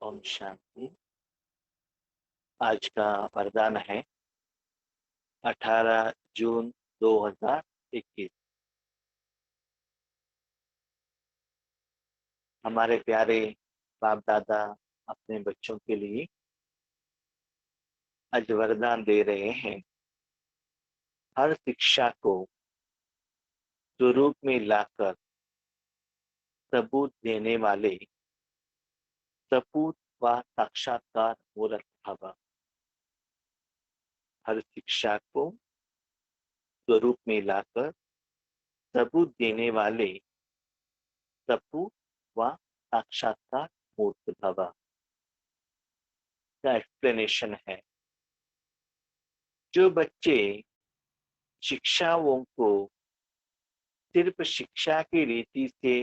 ओम शांति। आज का वरदान है 18 जून 2021। हमारे प्यारे बाप दादा अपने बच्चों के लिए आज वरदान दे रहे हैं। हर शिक्षा को स्वरूप में लाकर सबूत देने वाले सपूत व साक्षात्कार मूर्त भव। हर शिक्षा को स्वरूप में लाकर सबूत देने वाले सपूत व साक्षात्कार मूर्त भव का एक्सप्लेनेशन है। जो बच्चे शिक्षाओं को सिर्फ शिक्षा की रीति से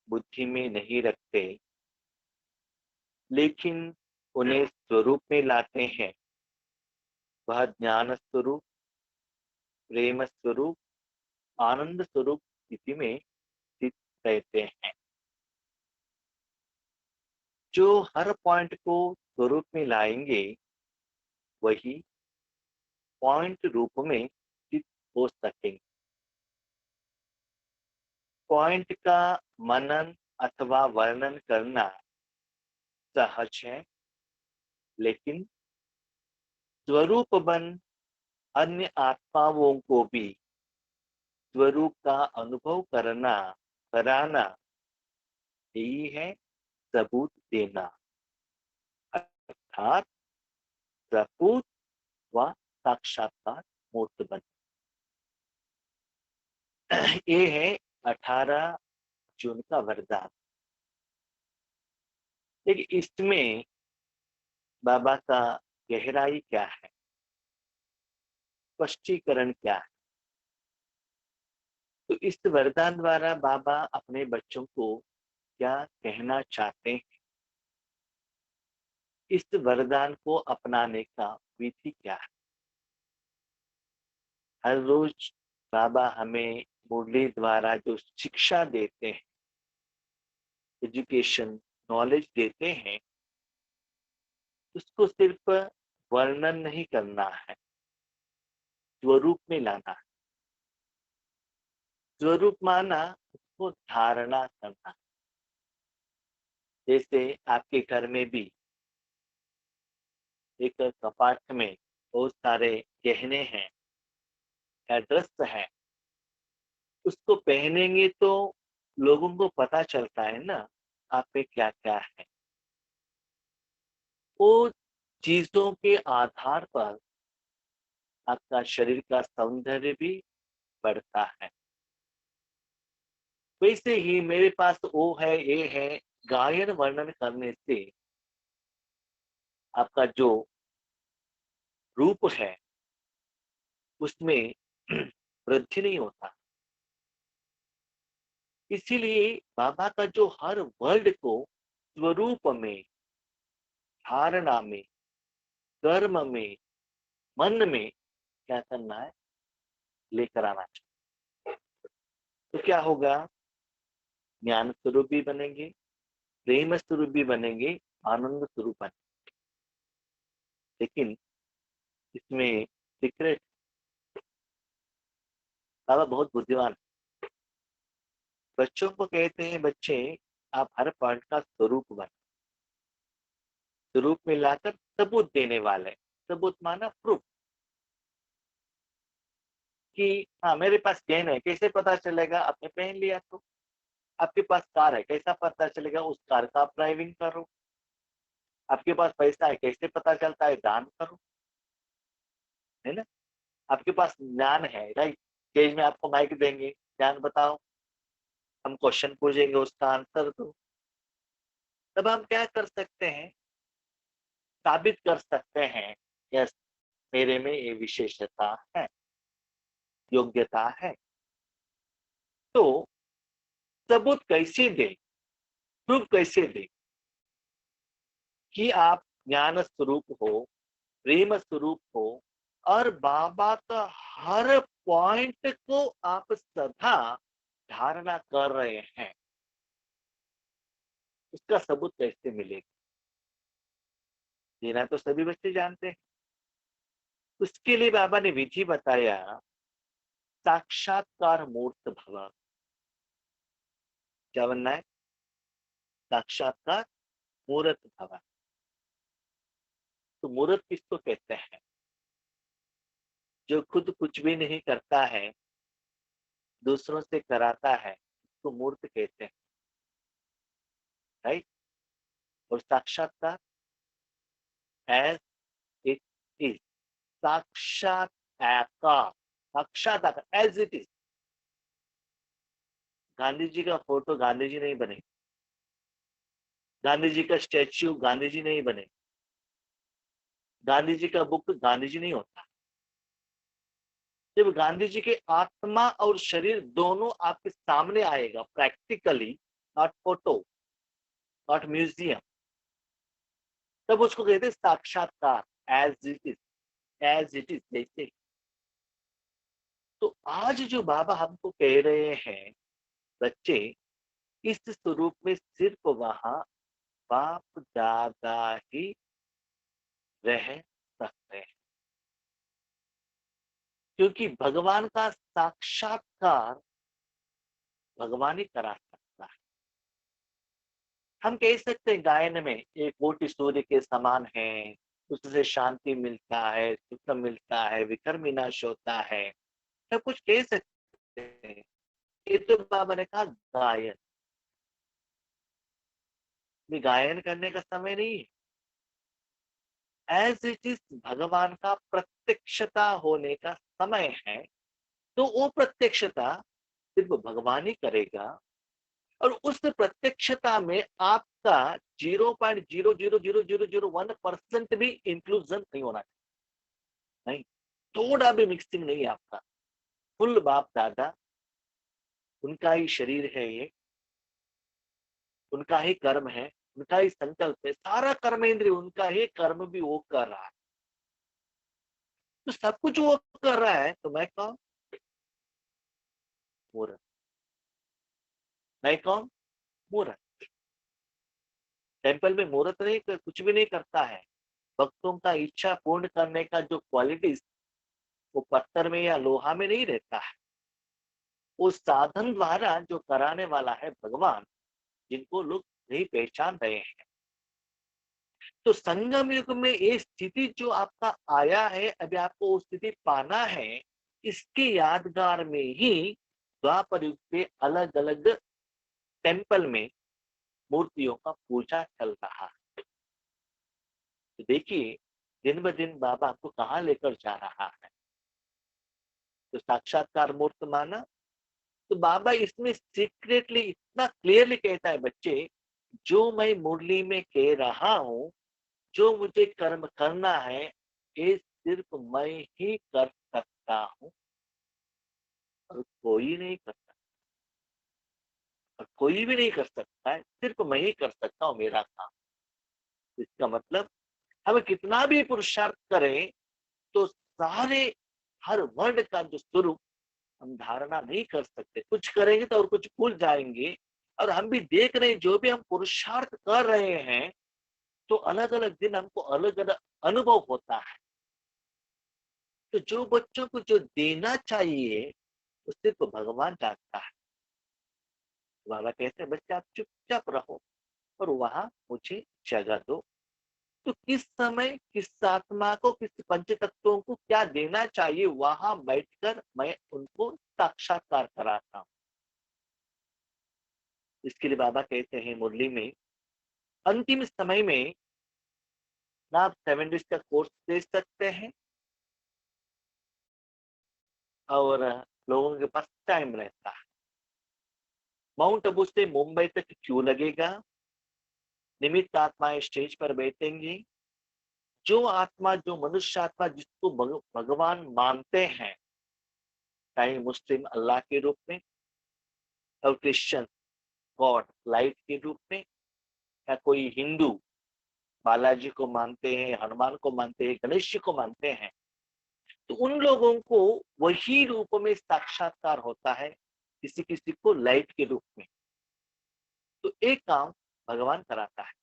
बुद्धि में नहीं रखते, लेकिन उन्हें स्वरूप में लाते हैं, वह ज्ञान स्वरूप, प्रेम स्वरूप, आनंद स्वरूप स्थिति में स्थित रहते हैं। जो हर पॉइंट को स्वरूप में लाएंगे, वही पॉइंट रूप में स्थित हो सकेंगे। पॉइंट का मनन अथवा वर्णन करना सहज है, लेकिन स्वरूप बन अन्य आत्माओं को भी स्वरूप का अनुभव कराना यही है सबूत देना, अर्थात सपूत व साक्षात्कार मूर्त बन। ये है 18 जून का वरदान। लेकिन इसमें बाबा का गहराई क्या है, स्पष्टीकरण क्या है? तो इस वरदान द्वारा बाबा अपने बच्चों को क्या कहना चाहते हैं, इस वरदान को अपनाने का विधि क्या है? हर रोज बाबा हमें मुरली द्वारा जो शिक्षा देते हैं, एजुकेशन, नॉलेज देते हैं, उसको सिर्फ वर्णन नहीं करना है, स्वरूप में लाना है। स्वरूप माना उसको धारणा करना। जैसे आपके घर में भी एक कपाट में बहुत सारे गहने हैं या ड्रेस है, उसको पहनेंगे तो लोगों को पता चलता है ना आप पे क्या क्या है। वो चीजों के आधार पर आपका शरीर का सौंदर्य भी बढ़ता है। वैसे ही मेरे पास वो है, ये है, गायन वर्णन करने से आपका जो रूप है उसमें वृद्धि नहीं होता। इसीलिए बाबा का जो हर वर्ड को स्वरूप में, धारणा में, कर्म में, मन में क्या करना है, लेकर आना चाहिए। तो क्या होगा? ज्ञान स्वरूप भी बनेंगे, प्रेम स्वरूप भी बनेंगे, आनंद स्वरूप बनेंगे। लेकिन इसमें सीक्रेट, बाबा बहुत बुद्धिमान है। बच्चों को कहते हैं, बच्चे आप हर पॉइंट का स्वरूप बने, स्वरूप में लाकर सबूत देने वाले। सबूत माना प्रूफ, कि हाँ मेरे पास चेन है, कैसे पता चलेगा? आपने पहन लिया तो। आपके पास कार है, कैसा पता चलेगा? उस कार का आप ड्राइविंग करो। आपके पास पैसा है, कैसे पता चलता है? दान करो, है ना? आपके पास ज्ञान है, राइट? स्टेज में आपको माइक देंगे, ज्ञान बताओ, हम क्वेश्चन पूछेंगे, उसका आंसर दो। तब हम क्या कर सकते हैं? साबित कर सकते हैं, यस मेरे में ये विशेषता है, योग्यता है। तो सबूत कैसे दे, प्रूफ कैसे दे कि आप ज्ञान स्वरूप हो, प्रेम स्वरूप हो, और बाबा का हर पॉइंट को आप सदा धारणा कर रहे हैं? उसका सबूत कैसे मिलेगा? देना तो सभी बच्चे जानते हैं। उसके लिए बाबा ने विधि बताया, साक्षात्कार मूर्त भव। क्या बनना है? साक्षात्कार मूर्त भव। तो मूर्त किसको कहते हैं? जो खुद कुछ भी नहीं करता है, दूसरों से कराता है, उसको मूर्त कहते हैं। राइट। और साक्षात्कार, एज इट इज। साक्षात आकार, साक्षात आकार, as it is. Gandhi ji का फोटो गांधी जी नहीं बने, गांधी जी का स्टैच्यू गांधी जी नहीं बने, गांधी जी का बुक गांधी जी नहीं होता। जब गांधी जी के आत्मा और शरीर दोनों आपके सामने आएगा practically, not photo, not museum, तब उसको कहते हैं साक्षात्कार, as it is, as it is जैसे। तो आज जो बाबा हमको कह रहे हैं, बच्चे इस स्वरूप में सिर्फ वहां बाप दादा ही रह सकते हैं, क्योंकि भगवान का साक्षात्कार भगवान ही करा सकता है। हम कह सकते हैं गायन में एक कोटि सूर्य के समान है, उससे शांति मिलता है, सुख मिलता है, विकर विनाश होता है, सब कुछ कह सकते हैं। ये तो बाबा ने कहा गायन, ये गायन करने का समय नहीं है। एज इट इज भगवान का प्रत्यक्षता होने का समय है, तो वो प्रत्यक्षता सिर्फ भगवान ही करेगा। और उस प्रत्यक्षता में आपका 0.0000001% भी इंक्लूजन नहीं होना चाहिए, नहीं, थोड़ा भी मिक्सिंग नहीं आपका। फुल बाप दादा, उनका ही शरीर है ये, उनका ही कर्म है, उनका ही संकल्प है, सारा कर्मेंद्रिय उनका ही, कर्म भी वो कर रहा है। तो सब कुछ वो कर रहा है, तो मैं कौन? मूर्ख। मैं कौन? मूर्ख। टेम्पल में मूर्त नहीं, कुछ भी नहीं करता है। भक्तों का इच्छा पूर्ण करने का जो क्वालिटीज, वो पत्थर में या लोहा में नहीं रहता है। उस साधन द्वारा जो कराने वाला है भगवान, जिनको लोग नहीं पहचान रहे हैं। तो संगम युग में ये स्थिति जो आपका आया है, अभी आपको वो स्थिति पाना है, इसके यादगार में ही द्वापर युग पे अलग अलग टेम्पल में मूर्तियों का पूजा चल रहा है। तो देखिए दिन ब दिन बाबा आपको कहाँ लेकर जा रहा है। तो साक्षात्कार मूर्त माना, तो बाबा इसमें सीक्रेटली इतना क्लियरली कहता है, बच्चे जो मैं मुरली में कह रहा हूं, जो मुझे कर्म करना है, ये सिर्फ मैं ही कर सकता हूँ, और कोई नहीं कर सकता, और कोई भी नहीं कर सकता है, सिर्फ मैं ही कर सकता हूँ मेरा काम। इसका मतलब हम कितना भी पुरुषार्थ करें, तो सारे हर वर्ड का जो स्वरूप हम धारणा नहीं कर सकते। कुछ करेंगे तो और कुछ भूल जाएंगे। और हम भी देख रहे हैं, जो भी हम पुरुषार्थ कर रहे हैं, तो अलग अलग दिन हमको अलग अलग अनुभव होता है। तो जो बच्चों को जो देना चाहिए, वो सिर्फ भगवान जानता है। बाबा कहते हैं, बच्चे आप चुपचाप रहो और वहां मुझे जगह दो। तो किस समय किस आत्मा को, किस पंच तत्वों को क्या देना चाहिए, वहां बैठकर मैं उनको साक्षात्कार कराता हूँ। इसके लिए बाबा कहते हैं मुरली में, अंतिम समय में ना आप 7 डेज का कोर्स दे सकते हैं, और लोगों के पास टाइम रहता है। माउंट आबू से मुंबई तक क्यों लगेगा? निमित्त आत्माएं स्टेज पर बैठेंगी। जो आत्मा, जो मनुष्य आत्मा जिसको भगवान मानते हैं, चाहे मुस्लिम अल्लाह के रूप में, और क्रिश्चियन गॉड लाइट के रूप में, या कोई हिंदू बालाजी को मानते हैं, हनुमान को मानते हैं, गणेश जी को मानते हैं, तो उन लोगों को वही रूप में साक्षात्कार होता है, किसी किसी को लाइट के रूप में। तो एक काम भगवान कराता है।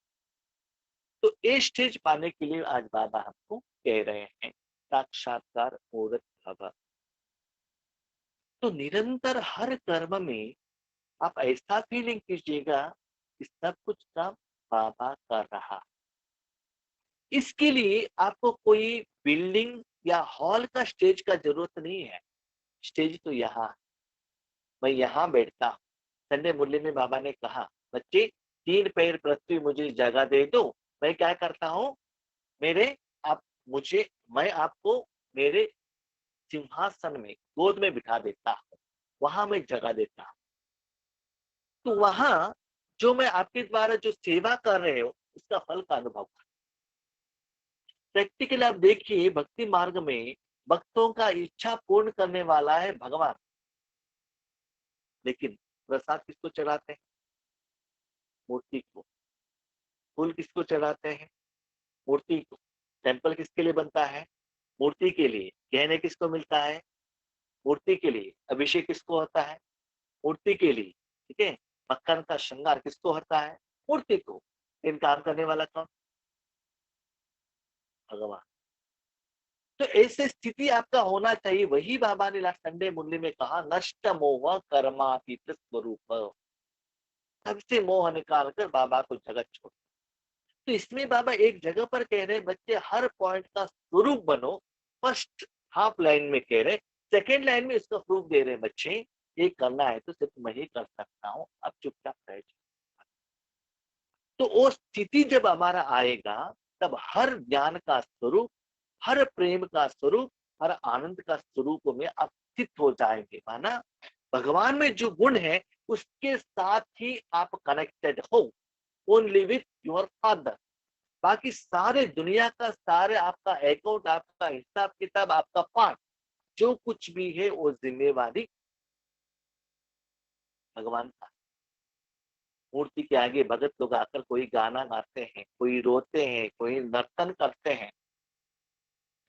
तो ये स्टेज पाने के लिए आज बाबा हमको कह रहे हैं साक्षात्कार मूर्त भव। तो निरंतर हर कर्म में आप ऐसा फीलिंग कीजिएगा कि सब कुछ काम बाबा कर रहा। इसके लिए आपको कोई बिल्डिंग या हॉल का स्टेज का जरूरत नहीं है। स्टेज तो यहाँ, मैं यहाँ बैठता हूँ। संडे मुरली में बाबा ने कहा, बच्चे 3 पैर पृथ्वी मुझे जगह दे दो, मैं क्या करता हूँ, मेरे आप मुझे मैं आपको मेरे सिंहासन में गोद में बिठा देता हूँ, वहां मैं जगह देता हूँ। तो वहां जो मैं आपके द्वारा जो सेवा कर रहे हो उसका फल का अनुभव कर। प्रैक्टिकली आप देखिए भक्ति मार्ग में भक्तों का इच्छा पूर्ण करने वाला है भगवान, लेकिन प्रसाद किसको चढ़ाते हैं? मूर्ति को। फूल किसको चढ़ाते हैं? मूर्ति को। टेम्पल किसके लिए बनता है? मूर्ति के लिए। गहने किसको मिलता है? मूर्ति के लिए। अभिषेक किसको होता है? मूर्ति के लिए। ठीक है। मक्खन का श्रृंगार किसको होता है? मूर्ति को। इन काम करने वाला कौन? भगवान। तो ऐसे स्थिति आपका होना चाहिए। वही बाबा ने लास्ट संडे मुरली में कहा, नष्ट मोह कर्मातीत स्वरूप। सबसे मोह निकाल कर बाबा को जगत छोड़। तो इसमें बाबा एक जगह पर कह रहे हैं, बच्चे हर पॉइंट का स्वरूप बनो। फर्स्ट हाफ लाइन में कह रहे, सेकेंड लाइन में इसका प्रूफ दे रहे हैं, बच्चे ये करना है तो सिर्फ मैं ही कर सकता हूँ, आप चुपचाप रह जाओ। तो वो स्थिति जब हमारा आएगा तब हर ज्ञान का स्वरूप, हर प्रेम का स्वरूप, हर आनंद का स्वरूप में आप स्थित हो जाएंगे। माना भगवान में जो गुण है उसके साथ ही आप कनेक्टेड हो, ओनली विथ योर फादर। बाकी सारे दुनिया का सारे आपका अकाउंट, आपका हिसाब किताब, आपका पाठ जो कुछ भी है वो जिम्मेवारी भगवान का। मूर्ति के आगे भगत लोग आकर कोई गाना गाते हैं, कोई रोते हैं, कोई नर्तन करते हैं,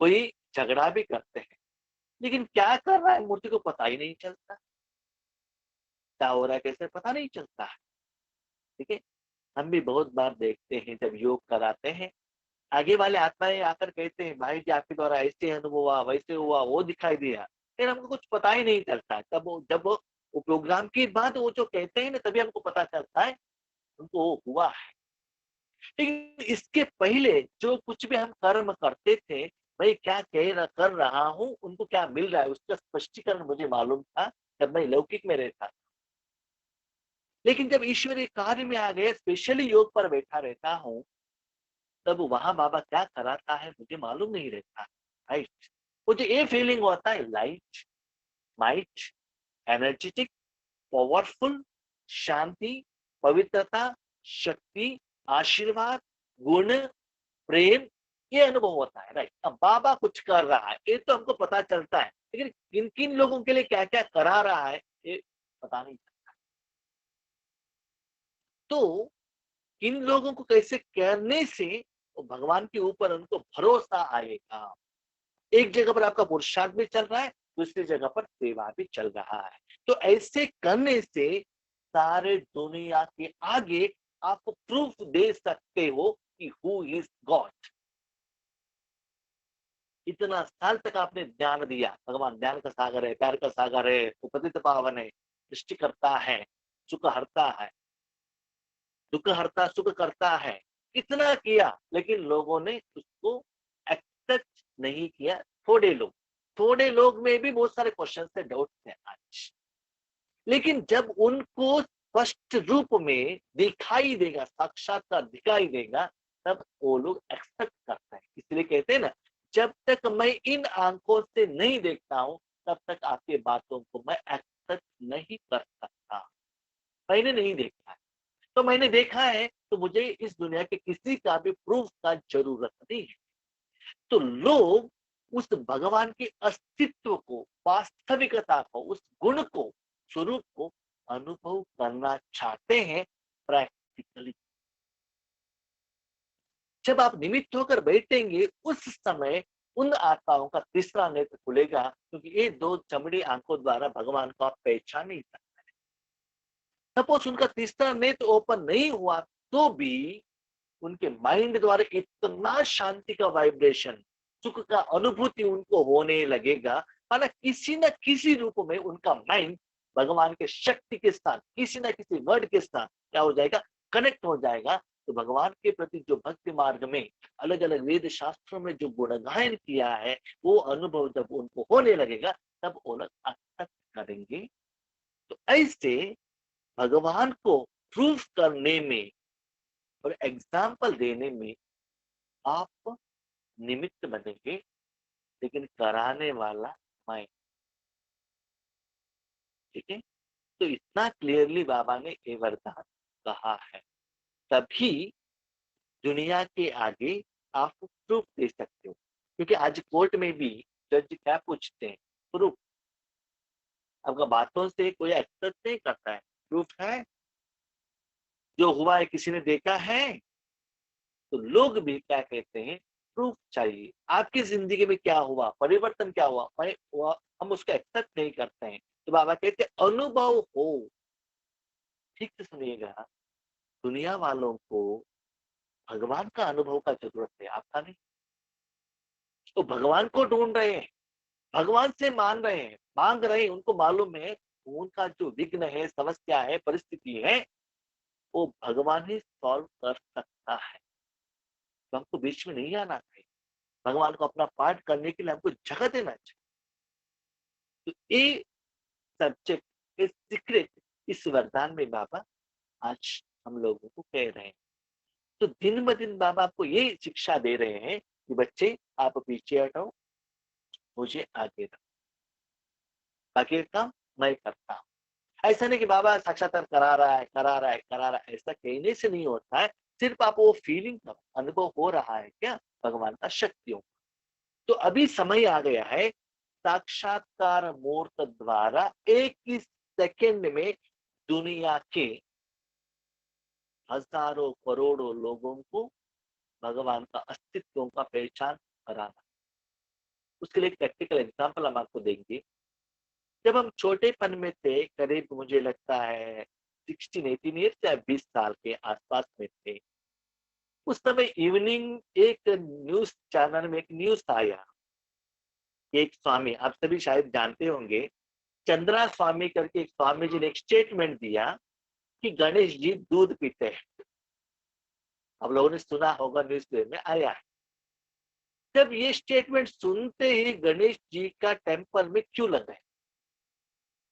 कोई झगड़ा भी करते हैं, लेकिन क्या कर रहा है मूर्ति को पता ही नहीं चलता। क्या हो रहा है कैसे पता नहीं चलता है। ठीक है। हम भी बहुत बार देखते हैं जब योग कराते हैं, आगे वाले आत्माएं आकर कहते हैं, भाई जी आपके द्वारा ऐसे अनुभव हुआ, वैसे हुआ, वो दिखाई दिया। फिर हमको कुछ पता ही नहीं चलता है। तब जब वो प्रोग्राम के बाद वो जो कहते हैं ना, तभी हमको पता चलता है उनको वो हुआ है। लेकिन इसके पहले जो कुछ भी हम कर्म करते थे, मैं क्या कर रहा हूँ, उनको क्या मिल रहा है, उसका स्पष्टीकरण मुझे मालूम था जब मैं लौकिक में रहता। लेकिन जब ईश्वरीय कार्य में आ गए, स्पेशली योग पर बैठा रहता हूँ, तब वहां बाबा क्या कराता है मुझे मालूम नहीं रहता। राइट। मुझे ये फीलिंग होता है, लाइट, माइट, एनर्जेटिक, पावरफुल, शांति, पवित्रता, शक्ति, आशीर्वाद, गुण, प्रेम, ये अनुभव होता है। राइट। अब बाबा कुछ कर रहा है ये तो हमको पता चलता है, लेकिन किन किन लोगों के लिए क्या क्या करा रहा है ये पता नहीं चलता। तो किन लोगों को कैसे करने से वो भगवान के ऊपर उनको भरोसा आएगा। एक जगह पर आपका पुरुषार्थ भी चल रहा है, दूसरी जगह पर सेवा भी चल रहा है। तो ऐसे करने से सारे दुनिया के आगे आप प्रूफ दे सकते हो कि हु इज गॉड। इतना साल तक आपने ध्यान दिया, भगवान ज्ञान का सागर है, प्यार का सागर है, वो पतित पावन है, सृष्टि करता है, सुख हरता है, दुख हरता सुख करता है। इतना किया लेकिन लोगों ने उसको एक्सेप्ट नहीं किया। थोड़े लोग में भी बहुत सारे क्वेश्चन से डाउट थे आज। लेकिन जब उनको स्पष्ट रूप में दिखाई देगा, साक्षात्कार दिखाई देगा, तब वो लोग एक्सेप्ट करते हैं। इसलिए कहते हैं ना, जब तक मैं इन आंखों से नहीं देखता हूं तब तक आपकी बातों को मैं एक्सेप्ट नहीं कर सकता। मैंने नहीं देखा है, तो मैंने देखा है तो मुझे इस दुनिया के किसी का भी प्रूफ का जरूरत नहीं है। तो लोग उस भगवान के अस्तित्व को, वास्तविकता को, उस गुण को, स्वरूप को अनुभव करना चाहते हैं प्रैक्टिकली। जब आप निमित्त होकर बैठेंगे उस समय उन आत्माओं का तीसरा नेत्र खुलेगा, क्योंकि ये दो चमड़ी आंखों द्वारा भगवान को आप पहचान नहीं सकते। सपोज उनका तीसरा नेत्र ओपन नहीं हुआ तो भी उनके माइंड द्वारा इतना शांति का वाइब्रेशन, सुख का अनुभूति उनको होने लगेगा, माना किसी न किसी रूप में उनका माइंड भगवान के शक्ति के साथ, किसी न किसी वर्ड के साथ क्या हो जाएगा, कनेक्ट हो जाएगा। तो भगवान के प्रति जो भक्ति मार्ग में अलग अलग वेद शास्त्रों में जो गुणगायन किया है, वो अनुभव जब उनको होने लगेगा, तब वो लोग एक्सेप्ट करेंगे। तो ऐसे भगवान को प्रूफ करने में और एग्जाम्पल देने में आप निमित्त बनेंगे, लेकिन कराने वाला मैं। ठीक है, तो इतना क्लियरली बाबा ने ये वरदान कहा है, तभी दुनिया के आगे आप प्रूफ दे सकते हो। क्योंकि आज कोर्ट में भी जज क्या पूछते हैं, प्रूफ। आपका बातों से कोई एक्सेप्ट नहीं करता है, प्रूफ है, जो हुआ है किसी ने देखा है। तो लोग भी क्या कहते हैं, प्रूफ चाहिए। आपकी जिंदगी में क्या हुआ, परिवर्तन क्या हुआ, हम उसको एक्सेप्ट नहीं करते हैं। तो बाबा कहते हैं अनुभव हो। ठीक से सुनिएगा, दुनिया वालों को भगवान का अनुभव का जरूरत है, आपका नहीं। तो भगवान को ढूंढ रहे हैं, भगवान से मान रहे हैं, मांग रहे हैं, उनको मालूम है उनका जो विघ्न है, समस्या है, परिस्थिति है, वो भगवान ही सॉल्व कर सकता है। तो हमको बीच में नहीं आना चाहिए, भगवान को अपना पाठ करने के लिए हमको जगह देना चाहिए। तो ये सब्जेक्ट, ये सीक्रेट इस वरदान में बाबा आज हम लोगों को कह रहे हैं। तो दिन ब दिन बाबा आपको ये शिक्षा दे रहे हैं कि बच्चे आप पीछे हटो, मुझे आगे रखो, बाकी का काम मैं करता हूँ। ऐसा नहीं कि बाबा साक्षात्कार करा रहा है, करा रहा है, करा रहा है, ऐसा कहने से नहीं होता है। सिर्फ आप वो फीलिंग का अनुभव हो रहा है क्या, भगवान का शक्तियों। तो अभी समय आ गया है, साक्षात्कार मूर्त द्वारा एक ही सेकंड में दुनिया के हजारों करोड़ों लोगों को भगवान का अस्तित्व का पहचान कराना। उसके लिए एक प्रैक्टिकल एग्जांपल हम आपको देंगे। जब हम छोटेपन में थे, करीब मुझे लगता है 16-18 ईयर्स या 20 साल के आसपास में थे, उस समय इवनिंग एक न्यूज चैनल में एक न्यूज आया। एक स्वामी, आप सभी शायद जानते होंगे, चंद्रा स्वामी करके एक स्वामी जी ने एक स्टेटमेंट दिया कि गणेश जी दूध पीते हैं। आप लोगों ने सुना होगा, न्यूज में आया है। जब ये स्टेटमेंट सुनते ही गणेश जी का टेम्पल में क्यों लग गए,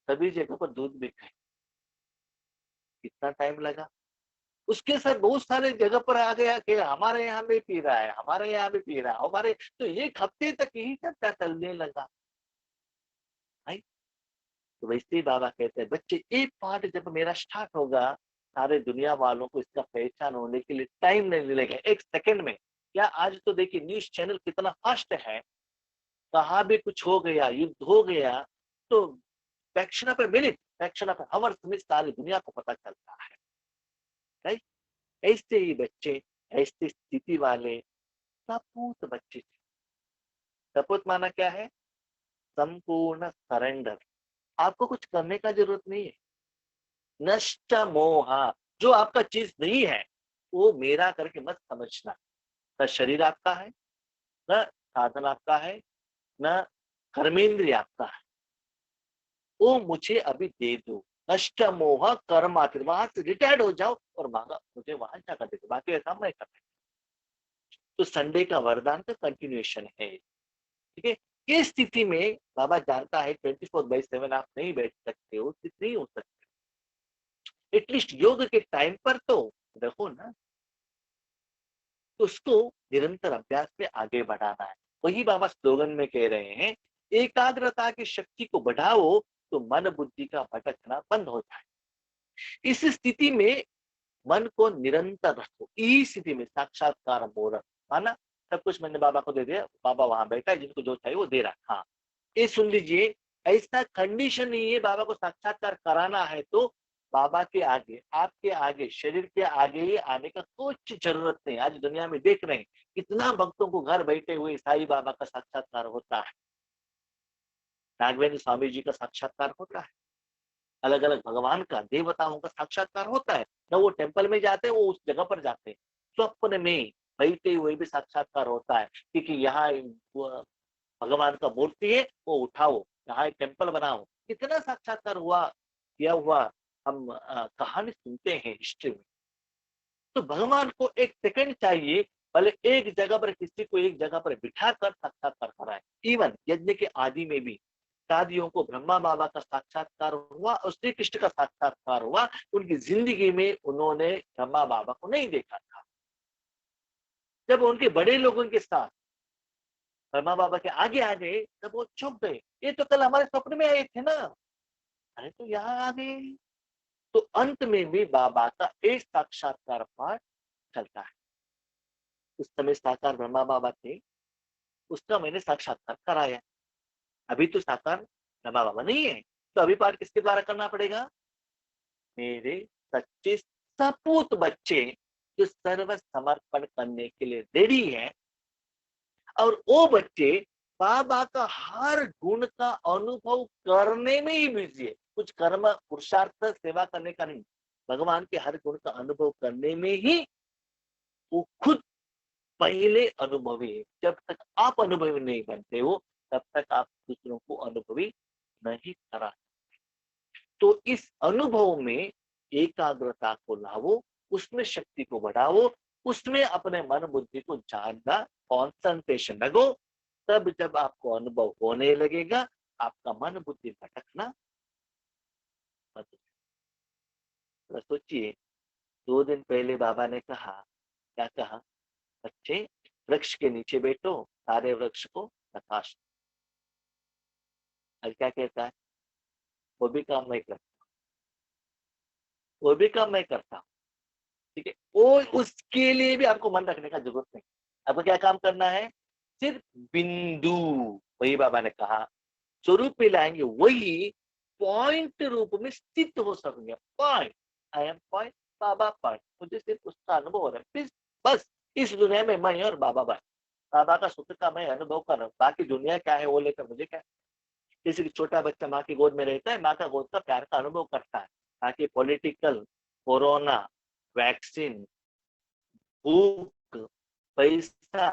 सभी जगह पर दूध बिक गए। कितना टाइम लगा, उसके साथ बहुत सारे जगह पर आ गया कि हमारे यहाँ भी पी रहा है, हमारे यहाँ भी पी रहा है, हमारे। तो एक हफ्ते तक यही चर्चा चलने लगा। तो वैसे ही बाबा कहते हैं बच्चे, एक पार्ट जब मेरा स्टार्ट होगा, सारे दुनिया वालों को इसका पहचान होने के लिए टाइम नहीं मिलेगा, एक सेकंड में। क्या आज तो देखिए न्यूज चैनल कितना फास्ट है, कहाँ भी कुछ हो गया, युद्ध हो गया, तो fraction of a minute, fraction of A hours में सारी दुनिया को पता चलता है। राइट, ऐसे ही बच्चे, ऐसी स्थिति वाले सपूत बच्चे थे। सपूत माना क्या है, संपूर्ण सरेंडर। आपको कुछ करने का जरूरत नहीं है। नष्ट मोहा, जो आपका चीज नहीं है वो मेरा करके मत समझना। न शरीर आपका है, न साधन आपका है, न कर्मेंद्रिय आपका है, वो मुझे अभी दे दो। नष्ट मोह कर्म, फिर वहां से रिटायर्ड हो जाओ और मांगा मुझे वहां जाकर दे दो, बाकी ऐसा मैं करता। तो संडे का वरदान का कंटिन्यूएशन है। ठीक है, इस स्थिति में बाबा जानता है 24/7 आप नहीं बैठ सकते हो, नहीं हो सकते। एटलीस्ट योग के टाइम पर तो रखो ना। तो उसको निरंतर अभ्यास में आगे बढ़ाना है। वही बाबा स्लोगन में कह रहे हैं, एकाग्रता की शक्ति को बढ़ाओ तो मन बुद्धि का भटकना बंद हो जाए। इस स्थिति में मन को निरंतर रखो। इस स्थिति में साक्षात्कार मूर्त, माना सब कुछ मैंने बाबा को दे दिया, बाबा वहां बैठा है, जिनको जो चाहिए वो दे रहा। हाँ, ये सुन लीजिए, ऐसा कंडीशन नहीं है बाबा को साक्षात्कार कराना है तो बाबा के आगे, आपके आगे, शरीर के आगे ही आने का कुछ जरूरत नहीं। आज दुनिया में देख रहे हैं कितना भक्तों को घर बैठे हुए साईं बाबा का साक्षात्कार होता है, राघवेंद्र स्वामी जी का साक्षात्कार होता है, अलग अलग भगवान का, देवताओं का साक्षात्कार होता है ना। वो टेम्पल में जाते हैं, वो उस जगह पर जाते हैं, स्वप्न में बैठे हुए भी साक्षात्कार होता है, क्योंकि यहाँ भगवान का मूर्ति है, वो उठाओ, यहाँ एक टेम्पल बनाओ। कितना साक्षात्कार हुआ, किया हुआ हम कहानी सुनते हैं हिस्ट्री में। तो भगवान को एक सेकंड चाहिए, भले एक जगह पर किसी को एक जगह पर बिठा कर साक्षात्कार कराए। इवन यज्ञ के आदि में भी शादियों को ब्रह्मा बाबा का साक्षात्कार हुआ और श्री कृष्ण का साक्षात्कार हुआ। उनकी जिंदगी में उन्होंने ब्रह्मा बाबा को नहीं देखा था। जब उनके बड़े लोगों के साथ ब्रह्मा बाबा के आगे आ गए, तब वो चुप गए। ये तो कल हमारे स्वप्न में आए थे ना, अरे तो यहाँ आ गए। तो अंत में भी बाबा का एक साक्षात्कार पाठ चलता है। उस समय साकार ब्रह्मा बाबा थे, उसका मैंने साक्षात्कार कराया। अभी तो साकार ब्रह्मा बाबा नहीं है, तो अभी पाठ किसके द्वारा करना पड़ेगा? मेरे सच्चे सपूत बच्चे जो सर्व समर्पण करने के लिए रेडी है, और वो बच्चे बाबा का हर गुण का अनुभव करने में ही बिजी है। कुछ कर्म पुरुषार्थ सेवा करने का नहीं, भगवान के हर गुण का अनुभव करने में ही वो खुद पहले अनुभवी है। जब तक आप अनुभवी नहीं बनते हो, तब तक आप दूसरों को अनुभवी नहीं करा। तो इस अनुभव में एकाग्रता को लाओ, उसमें शक्ति को बढ़ाओ, उसमें अपने मन बुद्धि को जानना, कॉन्सेंट्रेशन लगो। तब जब आपको अनुभव होने लगेगा, आपका मन बुद्धि भटकना बंद हो जाएगा। तो सोचिए, 2 दिन पहले बाबा ने कहा, क्या कहा? बच्चे वृक्ष के नीचे बैठो, सारे वृक्ष को प्रकाश। और क्या कहता है? वो भी काम मैं करता, वो भी काम मैं करता हूँ। ठीक है, वो उसके लिए भी आपको मन रखने का जरूरत नहीं। आपको क्या काम करना है? सिर्फ बिंदु, वही बाबा ने कहा, स्वरूप में लाएंगे, वही पॉइंट रूप में स्थित हो सकेंगे। Point, I am point, Baba point. मुझे सिर्फ उसका अनुभव हो रहा है, बस। इस दुनिया में मैं और बाबा बस, बाबा का सुख का मैं अनुभव कर रहा हूँ। बाकी दुनिया क्या है वो लेकर मुझे क्या। जैसे कि छोटा बच्चा माँ की गोद में रहता है, माँ का गोद का प्यार का अनुभव करता है। बाकी पॉलिटिकल, कोरोना, वैक्सीन, भूख, पैसा,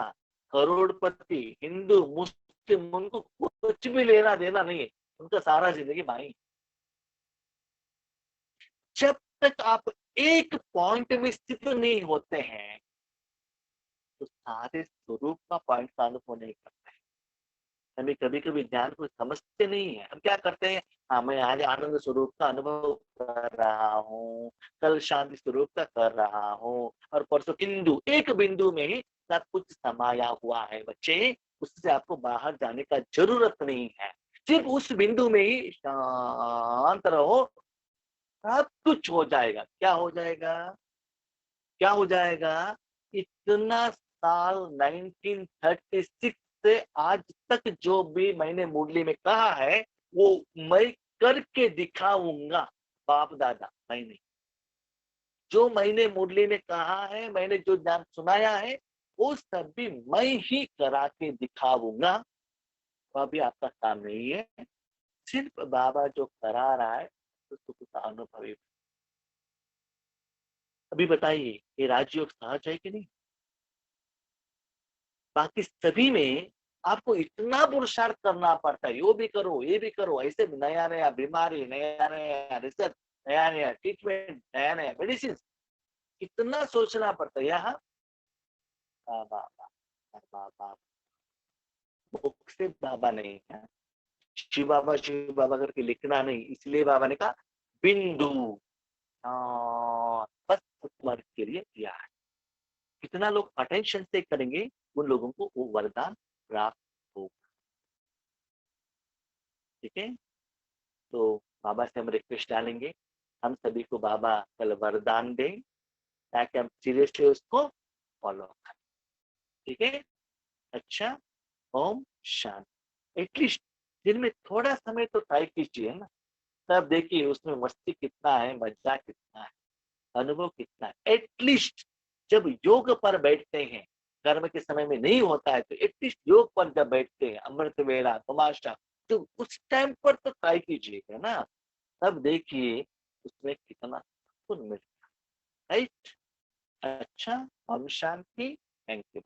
करोड़पति, हिंदू, मुस्लिम, उनको कुछ भी लेना देना नहीं है। उनका सारा जिंदगी माई। जब तक आप एक पॉइंट में स्थित नहीं होते हैं, तो सारे स्वरूप का पॉइंट का अनुभव नहीं करते हैं। हमें कभी कभी ज्ञान को समझते नहीं है, हम क्या करते हैं? हाँ, मैं आज आनंद स्वरूप का अनुभव कर रहा हूँ, कल शांति स्वरूप का कर रहा हूँ, और परसों बिंदु, एक बिंदु में ही सब कुछ समाया हुआ है। बच्चे, उससे आपको बाहर जाने का जरूरत नहीं है। सिर्फ उस बिंदु में ही शांत रहो, सब कुछ हो जाएगा। क्या हो जाएगा? क्या हो जाएगा? इतना साल 1936 से आज तक जो भी मैंने मुरली में कहा है, वो मैं करके दिखाऊंगा। बाप दादा मैं नहीं, जो मैंने मुरली में कहा है, मैंने जो ज्ञान सुनाया है, वो सब भी मैं ही करा के दिखाऊंगा। तो अभी आपका काम नहीं है, सिर्फ बाबा जो करा रहा है तो सुख का अनुभव ही। अभी बताइए, ये राजयोग सहज है कि नहीं? बाकी सभी में आपको इतना पुरुषार्थ करना पड़ता है, यो भी करो, ये भी करो, ऐसे नया नया बीमारी, नया नया रिसर्च, नया नया ट्रीटमेंट, नया नया मेडिसिन, इतना सोचना पड़ता है। यहाँ बाबा, बाबा, बुक से बाबा नहीं है, शिव बाबा करके लिखना नहीं, इसलिए बाबा ने कहा बिंदु, बस उस वर्ग के लिए दिया है। कितना लोग अटेंशन से करेंगे, उन लोगों को वो वरदान प्राप्त होगा। ठीक है, तो बाबा से हम रिक्वेस्ट डालेंगे, हम सभी को बाबा कल वरदान दें, ताकि हम सीरियसली उसको फॉलो करें। ठीक है, अच्छा, ओम शांति। एटलीस्ट दिन में थोड़ा समय तो ट्राई कीजिए ना, तब देखिए उसमें मस्ती कितना है, मजा कितना है, अनुभव कितना है। एटलीस्ट जब योग पर बैठते हैं, कर्म के समय में नहीं होता है, तो एटलीस्ट योग पर जब बैठते हैं, अमृत वेला, तमाशा, तो उस टाइम पर तो ट्राई कीजिएगा ना। तब देखिए उसमें कितना सुकून मिलता है, राइट? अच्छा, ओम शांति, थैंक यू।